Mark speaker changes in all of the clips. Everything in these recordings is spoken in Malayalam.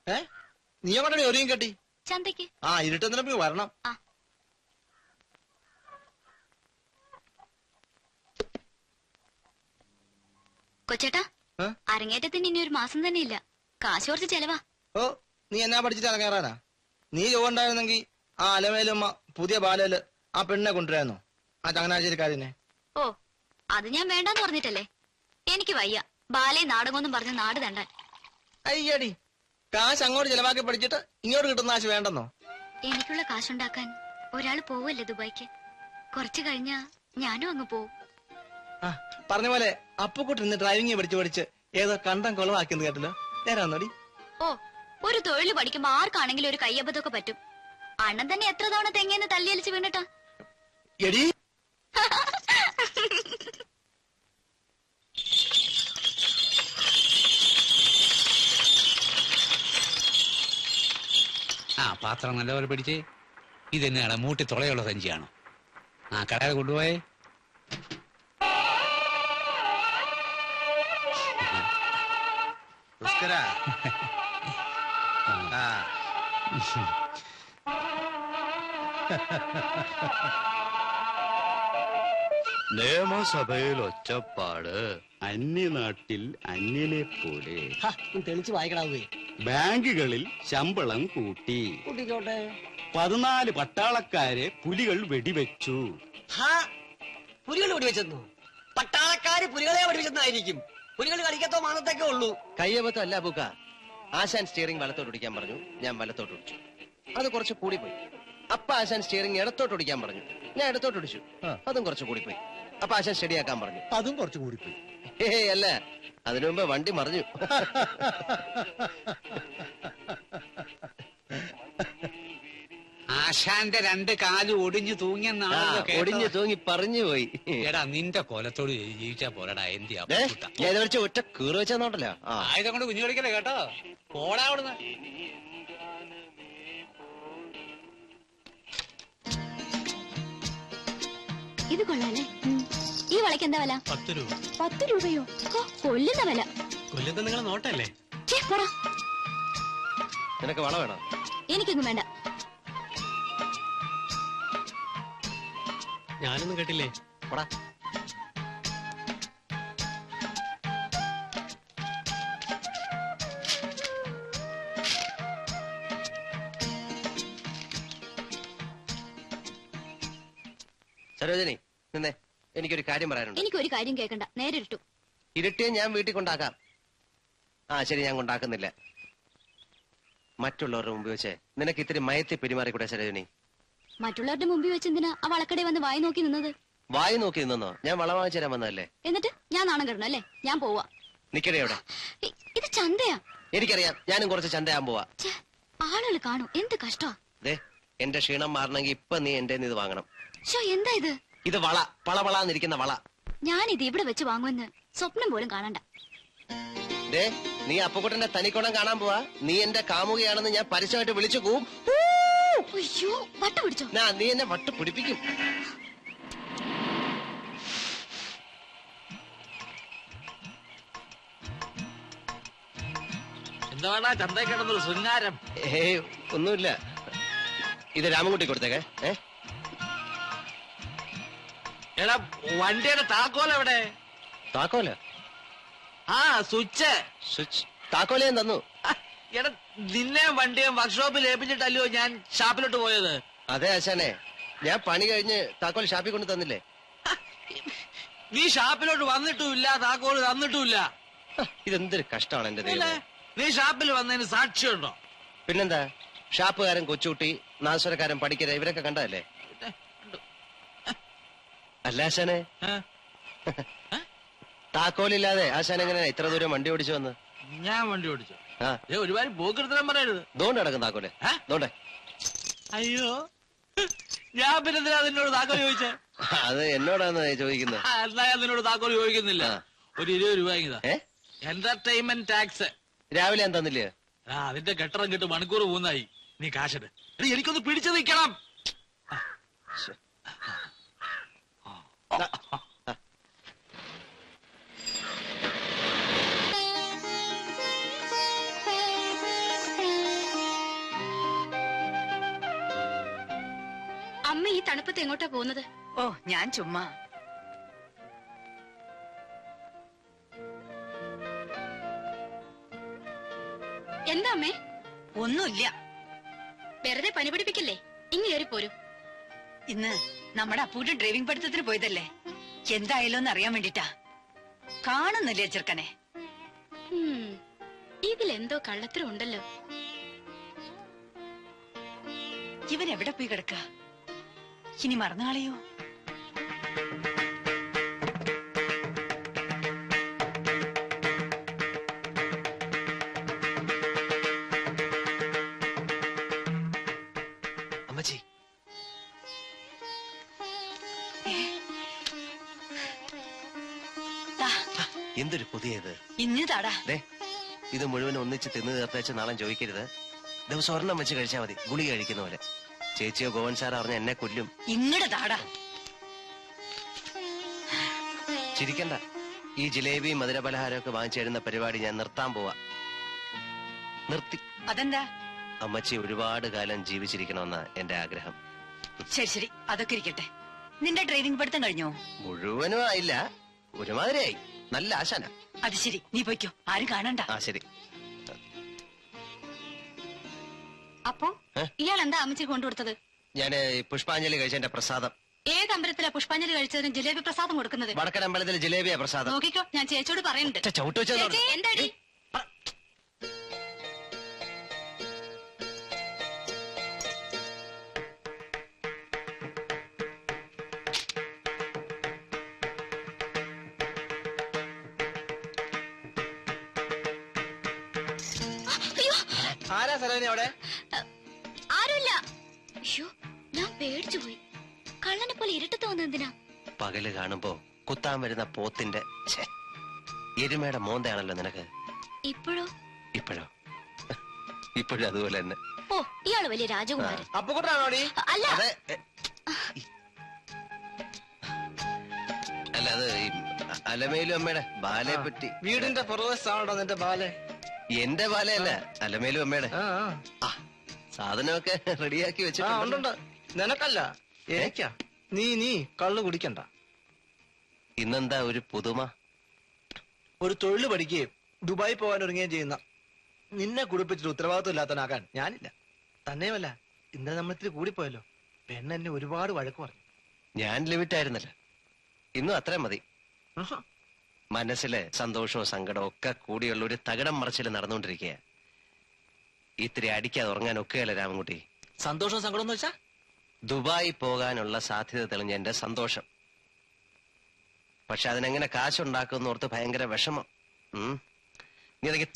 Speaker 1: നീ എവിടെ ഒരുങ്ങി കെട്ടി?
Speaker 2: ചന്തയ്ക്ക്.
Speaker 1: ആ ഇരുട്ടെന്നിട്ട് വരണം.
Speaker 2: കൊച്ചേട്ടാ, അരങ്ങേറ്റത്തിന് ഇനി ഒരു മാസം തന്നെ ഇല്ല. കാശ് കുറച്ച് ചെലവാ.
Speaker 1: ഓ, നീ എന്നാ പഠിച്ചിട്ട് അരങ്ങേറാനാ? നീ ചോണ്ടായിരുന്നെങ്കി ആ അലമേലുമ്മ പുതിയ ബാലയില് ആ പെണ്ണിനെ കൊണ്ടുവരാന്നോ, ആ ചങ്ങനാശ്ശേരിക്കാരിനെ?
Speaker 2: ഓ, അത് ഞാൻ വേണ്ടാന്ന് പറഞ്ഞിട്ടല്ലേ. എനിക്ക് വയ്യ ബാലേ നാടകമൊന്നും പറഞ്ഞ നാട് തണ്ടാൻ.
Speaker 1: അയ്യടി, കാശ് അങ്ങോട്ട് ചെലവാക്കി പഠിച്ചിട്ട് ഇങ്ങോട്ട് കിട്ടുന്ന കാശ് വേണ്ടെന്നോ?
Speaker 2: എനിക്കുള്ള കാശുണ്ടാക്കാൻ ഒരാള് പോവല്ലേ ദുബായിക്ക്. കുറച്ചു കഴിഞ്ഞാ ഞാനും അങ്ങ് പോവും.
Speaker 1: പറഞ്ഞ പോലെ അപ്പുക്കുട്ടി ഇന്ന് ഡ്രൈവിംഗ് പഠിച്ച് ഏതോ കണ്ടം കൊളവാക്കിയെന്ന് കേട്ടല്ലോ, നേരാന്നോടി?
Speaker 2: ഓ, ഒരു തൊഴിൽ പഠിക്കുമ്പോ ആർക്കാണെങ്കിലും ഒരു കയ്യബദ്ധമൊക്കെ പറ്റും. അണ്ണൻ തന്നെ എത്ര തവണ തെങ്ങേന്ന് തല്ലിയലിച്ച് വീണിട്ടാ.
Speaker 1: എടി
Speaker 3: പാത്രം നല്ലപോലെ പിടിച്ച്. ഇതെന്നാണ് മൂട്ടി തുളയുള്ള സഞ്ചിയാണോ? കടയിൽ കൊണ്ടുപോയേ.
Speaker 4: നിയമസഭയിൽ ഒച്ചപ്പാട്, അന്യനാട്ടിൽ അന്യനെ പോലെ.
Speaker 5: തെളിച്ച് വായിക്കണാവേ.
Speaker 4: ബാങ്കുകളിൽ ശമ്പളം കൂട്ടി. 14 പട്ടാളക്കാരെ പുലികൾ വെടിവെച്ചു.
Speaker 5: പുലികൾ വെടിവെച്ചെന്നു? പട്ടാളക്കാര് പുലികളെ വെടിവെച്ചെന്നായിരിക്കും. പുലികൾ കളിക്കത്തോ മാനത്തേക്കേ ഉള്ളൂ.
Speaker 1: കയ്യബദ്ധം അല്ല ബുക്ക. ആശാൻ സ്റ്റിയറിംഗ് വലത്തോട്ട് ഓടിക്കാൻ പറഞ്ഞു, ഞാൻ വലത്തോട്ട് ഓടിച്ചു. അത് കുറച്ച് കൂടിപ്പോയി. അപ്പ ആശാൻ സ്റ്റിയറിംഗ് ഇടത്തോട്ട് ഓടിക്കാൻ പറഞ്ഞു, ഞാൻ ഇടത്തോട്ട് ഓടിച്ചു. അതും കുറച്ച് കൂടിപ്പോയി. അപ്പൊ ആശാൻ സ്റ്റഡിയാക്കാൻ പറഞ്ഞു, അതും കുറച്ച് കൂടിപ്പോയി. അല്ല, അതിനു മുമ്പ് വണ്ടി മറിഞ്ഞു.
Speaker 3: ആശാന്റെ 2 കാലും ഒടിഞ്ഞു തൂങ്ങിയെന്നാണ്.
Speaker 1: ഒടിഞ്ഞു തൂങ്ങി പറഞ്ഞു പോയി.
Speaker 3: എടാ, നിന്റെ കൊലത്തോട് ജീവിച്ചാ പോരടാ. എന്തിയാ
Speaker 1: ഒറ്റ കീറ് വെച്ചോണ്ടല്ലോ.
Speaker 3: ആയുധം കൊണ്ട് കുഞ്ഞു കളിക്കല്ലേ കേട്ടോ. പോടാ അവിടുന്ന്.
Speaker 2: ഇത് കൊള്ളാല്ലേ? ഈ വളയ്ക്ക് എന്താ വില?
Speaker 6: 10 രൂപ.
Speaker 2: 10 രൂപയോ? കൊല്ലുന്ന വില.
Speaker 6: കൊല്ലുന്ന നിങ്ങളെ നോട്ടല്ലേ?
Speaker 1: നിനക്ക് വള വേണം?
Speaker 2: എനിക്കൊന്നും വേണ്ട.
Speaker 6: ഞാനൊന്നും കേട്ടില്ലേ?
Speaker 1: പോടാ. സരോജിനി, നിന്നെ, എനിക്കൊരു കാര്യം പറയാനുണ്ട്.
Speaker 2: എനിക്കൊരു കാര്യം കേൾക്കണ്ട, നേരെ ഇട്ടു.
Speaker 1: ഇരുട്ടിയെ ഞാൻ വീട്ടിൽ കൊണ്ടാക്കാം. ശരി, ഞാൻ കൊണ്ടാക്കുന്നില്ല. മറ്റുള്ളവരുടെ മുമ്പ് വെച്ച് നിനക്ക് ഇത്തിരി മയത്തി പെരുമാറിക്കൂടെ സരോജിനി?
Speaker 2: മറ്റുള്ളവരുടെ മുമ്പിൽ വെച്ച് എന്തിനാ ആ വളക്കട വന്ന് വായി നോക്കി നിന്നത്?
Speaker 1: വായി നോക്കി നിന്നോ? ഞാൻ വള വാങ്ങിച്ചു തരാൻ വന്നതല്ലേ.
Speaker 2: എന്നിട്ട് ഞാൻ നാണം കിടണം അല്ലേ? ഞാൻ പോവാ.
Speaker 1: നിക്കടേ അവിടെ.
Speaker 2: ഇത് ചന്തയാ.
Speaker 1: എനിക്കറിയാം, ഞാനും കുറച്ച് ചന്തയാൻ പോവാ.
Speaker 2: ആളുകൾ കാണും. എന്ത് കഷ്ടോ.
Speaker 1: എന്റെ ക്ഷീണം മാറണമെങ്കിൽ ഇപ്പൊ നീ എന്റെ ഇത് വാങ്ങണം.
Speaker 2: എന്താ ഇത്?
Speaker 1: ഇത് വള, പളപളാന്നിരിക്കുന്ന വള.
Speaker 2: ഞാനിത് ഇവിടെ വെച്ച് വാങ്ങുമെന്ന് സ്വപ്നം പോലും കാണണ്ട.
Speaker 1: നീ അപ്പുക്കുട്ടന്റെ തനിക്കോണം കാണാൻ പോവാ. നീ എന്റെ കാമുകയാണെന്ന് ഞാൻ പരസ്യമായിട്ട് വിളിച്ചു പോവും.
Speaker 2: അയ്യോ, വട്ട പിടിച്ചോ?
Speaker 1: നീ എന്നെ വട്ട് പിടിപ്പിക്കും.
Speaker 3: എന്താ ചന്തയിൽ കിടന്നൊരു ശൃംഗാരം?
Speaker 1: ഒന്നുമില്ല. ഇത് രാമൻകുട്ടി കൊടുത്തേക്കെ.
Speaker 3: എടാ, വണ്ടിയുടെ താക്കോൽ എവിടെ?
Speaker 1: താക്കോല?
Speaker 3: സ്വിച്ച്.
Speaker 1: താക്കോല ഞാൻ തന്നു.
Speaker 3: എടാ, നിന്നെ വണ്ടിയും വർക്ക്ഷോപ്പിൽ ഏൽപ്പിച്ചിട്ടല്ലോ ഞാൻ ഷാപ്പിലോട്ട് പോയത്.
Speaker 1: അതെ ആശാനെ, ഞാൻ പണി കഴിഞ്ഞ് താക്കോൽ ഷാപ്പിൽ കൊണ്ട് തന്നില്ലേ?
Speaker 3: നീ ഷാപ്പിലോട്ട് വന്നിട്ടുമില്ല, താക്കോൽ തന്നിട്ടുമില്ല.
Speaker 1: ഇതെന്തൊരു കഷ്ടമാണ് എന്റെ ദൈവം.
Speaker 3: നീ ഷാപ്പിൽ വന്നതിന് സാക്ഷിയുണ്ടോ?
Speaker 1: പിന്നെന്താ, ഷാപ്പുകാരൻ കൊച്ചുകുട്ടി, നാശരക്കാരൻ പഠിക്കര, ഇവരൊക്കെ കണ്ടതല്ലേ? അല്ല ആശാനെ, താക്കോലില്ലാതെ ആശാൻ എങ്ങനെയാ ഇത്ര ദൂരം വണ്ടി ഓടിച്ചു വന്ന്?
Speaker 3: ഞാൻ വണ്ടി ഓടിച്ചു. ഒരുപാട് പോക്കെടുത്താൻ പറയരുത്.
Speaker 1: ദോണ്ട് നടക്കും താക്കോലെ. ദോണ്ടെ.
Speaker 3: അയ്യോ, ഞാൻ പിന്നെ അതിനോട് താക്കോൽ ചോദിച്ചേ?
Speaker 1: അത് എന്നോടാണ് ചോദിക്കുന്നത്.
Speaker 3: എന്നാ ഞാൻ നിന്നോട് താക്കോൽ ചോദിക്കുന്നില്ല. ഒരു 20 രൂപ ഇതാ. Entertainment tax.
Speaker 1: രാവിലെ ഞാൻ തന്നില്ലേ?
Speaker 3: അതിന്റെ കെട്ടറം കിട്ട് മണിക്കൂർ പോകുന്നായി. നീ കാശെട്. എനിക്കൊന്ന് പിടിച്ചു നിൽക്കണം.
Speaker 2: എങ്ങോട്ടാ പോകുന്നത്?
Speaker 7: ഓ ഞാൻ ചുമ്മാ.
Speaker 2: എന്താ അമ്മേ?
Speaker 7: ഒന്നുമില്ല.
Speaker 2: വെറുതെ പനി പിടിപ്പിക്കല്ലേ, ഇങ്ങ് കയറി പോരൂ.
Speaker 7: ഇന്ന് നമ്മുടെ അപ്പൂട്ട് ഡ്രൈവിംഗ് പഠിത്തത്തിന് പോയതല്ലേ, എന്തായാലും ഒന്ന് അറിയാൻ വേണ്ടിട്ടാ. കാണുന്നില്ലേ ചെറുക്കനെ?
Speaker 2: ഇതിലെന്തോ കള്ളത്തരം ഉണ്ടല്ലോ.
Speaker 7: ഇവൻ എവിടെ പോയി കിടക്ക? ഇനി മറന്നു കളയോ?
Speaker 1: അമ്മച്ചി, എന്തൊരു പുതിയത്
Speaker 7: ഇന്ന് താടാ.
Speaker 1: ഇത് മുഴുവൻ ഒന്നിച്ച് തിന്നു തീർത്തേച്ച് നാളെ ചോദിക്കരുത്. ദിവസം ഒരെണ്ണം വെച്ച് കഴിച്ചാൽ മതി, ഗുളിക കഴിക്കുന്ന പോലെ. ചേച്ചിയോ ഗോവൻ സാർ അറിഞ്ഞ എന്നെ കൊല്ലും.
Speaker 7: ഇങ്ങടെ താടാ.
Speaker 1: ചിരിക്കണ്ട. ഈ ജിലേബി മധുരപലഹാരമൊക്കെ വാങ്ങിച്ചു തരുന്ന പരിപാടി ഞാൻ നിർത്താൻ പോവാ. നിർത്തി.
Speaker 7: അതെന്താ?
Speaker 1: അമ്മച്ചി ഒരുപാട് കാലം ജീവിച്ചിരിക്കണമെന്ന എന്റെ ആഗ്രഹം.
Speaker 7: ശരി ശരി, അതൊക്കെ ഇരിക്കട്ടെ. നിന്റെ ഡ്രൈവിംഗ് പഠിത്തം കഴിഞ്ഞോ?
Speaker 1: മുഴുവനും ആയില്ല, ഒരുമാതിരിയായി. നല്ല ആശാന.
Speaker 7: അത് ശരി, നീ പോയിക്കോ, ആരും കാണണ്ട.
Speaker 1: ആ ശരി.
Speaker 2: അപ്പോ ഇയാൾ എന്താ അമ്മച്ചി കൊണ്ടുകൊടുത്തത്?
Speaker 1: ഞാന് പുഷ്പാഞ്ജലി കഴിച്ചതിന്റെ പ്രസാദം.
Speaker 2: ഏത് അമ്പലത്തിലാ പുഷ്പാഞ്ജലി കഴിച്ചതിന് ജിലേബി പ്രസാദം കൊടുക്കുന്നത്?
Speaker 1: വടക്കൻ അമ്പലത്തിലെ ജിലേബിയാ പ്രസാദം.
Speaker 2: നോക്കിക്കോ, ഞാൻ ചേച്ചിയോട് പറയുന്നുണ്ട്.
Speaker 1: ചവിട്ട് വെച്ചോ.
Speaker 2: എന്താടി?
Speaker 5: ആരാ സരോജിനി അവിടെ?
Speaker 2: ആരുമില്ല. അയ്യോ, ഞാൻ പേടിച്ചു പോയി. കള്ളനെ പോലെ ഇരുട്ട് തോന്നുന്നതിനാ?
Speaker 1: പകല് കാണുമ്പോ കുത്താൻ വരുന്ന പോത്തിന്റെ എരുമയുടെ മോന്തയാണല്ലോ നിനക്ക്.
Speaker 2: ഇപ്പോഴോ?
Speaker 1: ഇപ്പോഴോ? ഇപ്പോഴും അതുപോലെ തന്നെ.
Speaker 2: ഓ, ഇയാള് വലിയ രാജകുമാരൻ.
Speaker 5: അപ്പുകുട്ടനാണോ?
Speaker 2: അല്ല,
Speaker 1: അതെ. അല്ല, അത് അലമേലും അമ്മയുടെ ബാലയെ പറ്റി.
Speaker 5: വീടിന്റെ പുറവശത്താണോ നിന്റെ ബാലെ?
Speaker 1: എന്റെ ബാലയല്ല, അലമേലും അമ്മയുടെ. സാധനമൊക്കെ റെഡിയാക്കി വെച്ചിട്ടുണ്ട്.
Speaker 5: നിനക്കല്ല, എനിക്കാ. നീ കള്ളു കുടിക്കണ്ട.
Speaker 1: ഇന്നെന്താ ഒരു പുതുമ?
Speaker 5: ഒരു തൊഴിൽ പഠിക്കുകയും ദുബായി പോകാൻ ഒരുങ്ങുകയും ചെയ്യുന്ന നിന്നെ കുടിപ്പിച്ചിട്ട് ഉത്തരവാദിത്വം ഇല്ലാത്തവനാക്കാൻ ഞാനില്ല. തന്നെയുമല്ല, ഇന്നലെ നമ്മൾ ഇത്തിരി കൂടിപ്പോയല്ലോ. പെണ്ണെന്നെ ഒരുപാട് വഴക്ക് പറഞ്ഞു.
Speaker 1: ഞാൻ ലിമിറ്റ് ആയിരുന്നല്ല, ഇന്നും അത്രയും മതി. മനസ്സിലെ സന്തോഷവും സങ്കടവും ഒക്കെ കൂടിയുള്ള ഒരു തകിടം മറിച്ചിൽ നടന്നുകൊണ്ടിരിക്കുക. ഇത്തിരി അടിക്കാതെ ഉറങ്ങാൻ ഒക്കെയല്ല രാമൻകുട്ടി.
Speaker 5: സന്തോഷവും സങ്കടം എന്ന് വെച്ചാ?
Speaker 1: ദുബായി പോകാനുള്ള സാധ്യത തെളിഞ്ഞ എന്റെ സന്തോഷം. പക്ഷെ അതിനെങ്ങനെ കാശുണ്ടാക്കുമെന്ന് ഓർത്ത് ഭയങ്കര വിഷമം. നീ എനിക്ക്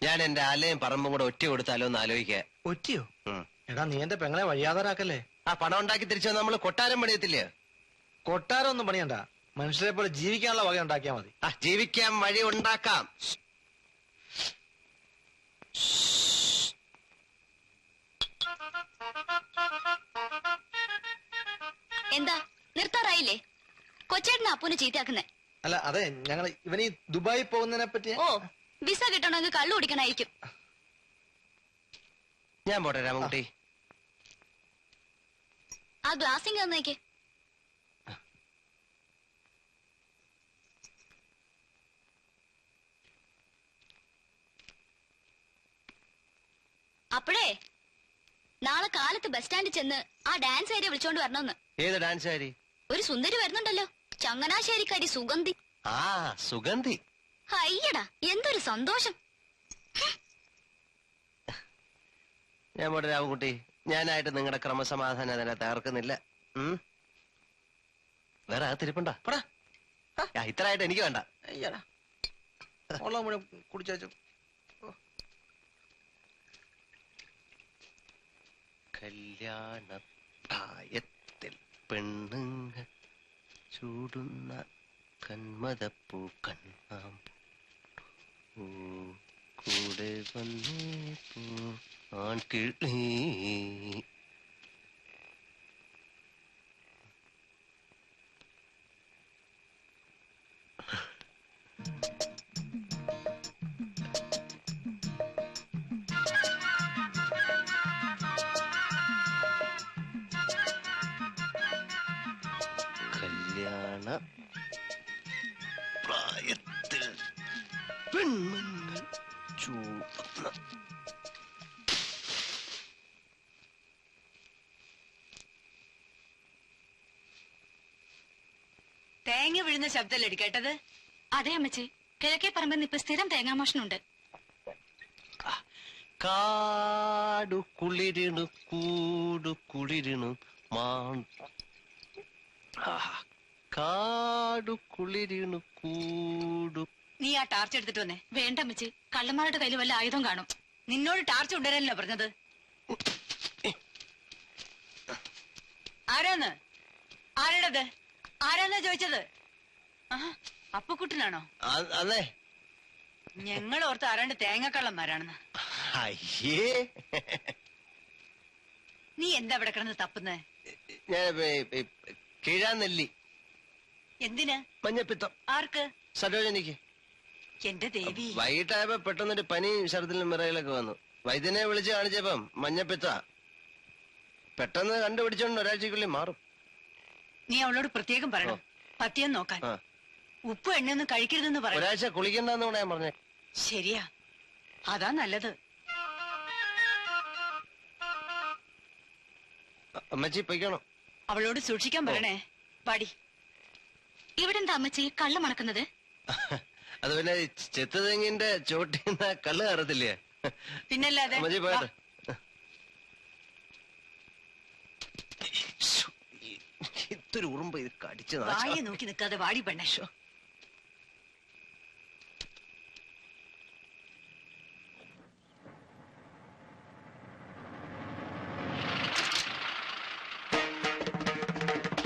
Speaker 1: ഞാൻ എന്റെ ആലയും പറമ്പും കൂടെ ഒറ്റ കൊടുത്താലോ എന്ന് ആലോചിക്കുക.
Speaker 5: ഒറ്റയോ? എടാ, നീ എന്റെ പെങ്ങളെ വഴിയാതാരാക്കല്ലേ.
Speaker 1: ആ പണം ഉണ്ടാക്കി തിരിച്ചു നമ്മൾ കൊട്ടാരം പണിയത്തില്ലേ?
Speaker 5: കൊട്ടാരം ഒന്നും പണിയണ്ട, മനുഷ്യരെ പോലെ ജീവിക്കാനുള്ള വക ഉണ്ടാക്കിയാ മതി.
Speaker 1: ആ, ജീവിക്കാൻ വഴി ഉണ്ടാക്കാം.
Speaker 2: എന്താ നിർത്താറായില്ലേ? കൊച്ചേട്ടന് അപ്പൂനെ ചീത്തയാക്കുന്നേ.
Speaker 5: അല്ല, അതെ, ഞങ്ങൾ ഇവനീ ദുബായി പോകുന്നതിനെ പറ്റി.
Speaker 2: ഓ, വിസ കിട്ടണമെങ്കിൽ കള്ളു കുടിക്കണായിരിക്കും.
Speaker 1: ഞാൻ പോട്ടെ രാമൻകുട്ടി.
Speaker 2: ആ ഗ്ലാസിങ് തന്നേക്ക്. അപ്പോഴേ നാളെ കാലത്ത് ബസ് സ്റ്റാൻഡിൽ ചെന്ന് ആ ഡാൻസ് ഏരിയ വിളിച്ചോണ്ട് വരണമെന്ന്.
Speaker 1: ഏത് ഡാൻസ് ആരി?
Speaker 2: ഒരു സുന്ദരി വരുന്നുണ്ടല്ലോ, ചങ്ങനാശ്ശേരിക്കാരി സുഗന്ധി.
Speaker 1: ആ, സുഗന്ധി.
Speaker 2: അയ്യടാ, എന്തൊരു സന്തോഷം.
Speaker 1: ഞാൻ പോട്ടെ രാമൻകുട്ടി. ഞാനായിട്ട് നിങ്ങളുടെ ക്രമസമാധാനം അതിനെ തകർക്കുന്നില്ല. വേറെ അകത്തിരിപ്പുണ്ടോ? ഇത്രയായിട്ട് എനിക്ക് വേണ്ട.
Speaker 5: അയ്യടാ, വെള്ളം മുഴുവൻ കുടിച്ചു.
Speaker 1: കല്യാണപ്രായത്തിൽ പെണ്ണുങ്ങൾ ചൂടുന്ന കന്മദപ്പൂക്കൻ നാം കൂടെ വന്നേ പൂ ആൺകിളി. കല്യാണ പ്രായത്തിൽ പെൺമങ്ങൾ ചൂടുന്ന
Speaker 7: തേങ്ങ വീഴുന്ന ശബ്ദമല്ലേ കേട്ടത്?
Speaker 2: അതെ അമ്മച്ചി, കിഴക്കേ പറമ്പിൽ ഇപ്പൊ സ്ഥിരം തേങ്ങാമോഷണുണ്ട്.
Speaker 1: കാടു കുളിരിണു കൂടു കുളിരിണു കാടു കുളിരിണു കൂടു.
Speaker 7: നീ ആ ടാർച്ച് എടുത്തിട്ട് വന്നേ.
Speaker 2: വേണ്ട അമ്മച്ചി, കള്ളന്മാരുടെ കയ്യിൽ വല്ല ആയുധം കാണും.
Speaker 7: നിന്നോട് ടാർച്ച് കൊണ്ടുവരാനല്ലോ പറഞ്ഞത്. ആരാന്ന്? ആരുടേത്? ആരാന്നാ ചോദിച്ചത്? ആ അപ്പുക്കുട്ടനാണോ?
Speaker 1: അതെ.
Speaker 7: ഞങ്ങൾ ഓർത്ത് ആരാണ്ട് തേങ്ങക്കള്ളന്മാരാണെന്ന്.
Speaker 1: അയ്യേ,
Speaker 7: നീ എന്താ ഇവിടെ കിടന്ന് തപ്പുന്നേ?
Speaker 1: ഞാൻ കീഴാനെല്ലി.
Speaker 7: എന്തിന്?
Speaker 1: മഞ്ഞപ്പിത്തം.
Speaker 7: ആർക്ക്?
Speaker 1: സരോജനിക്ക്.
Speaker 7: എന്റെ ദേവി.
Speaker 1: വൈകിട്ടായപ്പോ പെട്ടെന്നൊരു പനിയും ഛർദിലും വിറയിലൊക്കെ വന്നു. വൈദ്യനെ വിളിച്ച് കാണിച്ചപ്പം മഞ്ഞപ്പിത്ത. പെട്ടെന്ന് കണ്ടുപിടിച്ചോണ്ട് ഒരാഴ്ചക്കുള്ളിൽ മാറും.
Speaker 7: നീ അവളോട് പ്രത്യേകം പറയണം പത്തിയം നോക്കാൻ.
Speaker 1: ആ.
Speaker 7: ഉപ്പ് എണ്ണയൊന്നും കഴിക്കരുതെന്ന് പറ.
Speaker 1: ഒരാഴ്ച കുളിക്കണ്ടെന്ന് കൂടെ ഞാൻ പറഞ്ഞേ.
Speaker 7: ശരിയാ, അതാ നല്ലത്.
Speaker 1: അമ്മച്ചി പൊയ്ക്കണം.
Speaker 7: അവളോട് സൂക്ഷിക്കാൻ പറയണേ. പാടി.
Speaker 2: ഇവിടെ എന്താ അമ്മച്ചി കള്ള മണക്കുന്നത്?
Speaker 1: അത് പിന്നെ ചെത്ത് തെങ്ങിന്റെ ചോട്ടിന്ന് കള്ള് കയറത്തില്ലേ?
Speaker 7: പിന്നല്ലാതെ.
Speaker 1: അമ്മച്ചി പോയത്. ഇത്തൊരു ഉറുമ്പ് ഇത് കടിച്ചു
Speaker 7: വായി നോക്കി നിൽക്കാതെ വാടി പെണ്ണേ.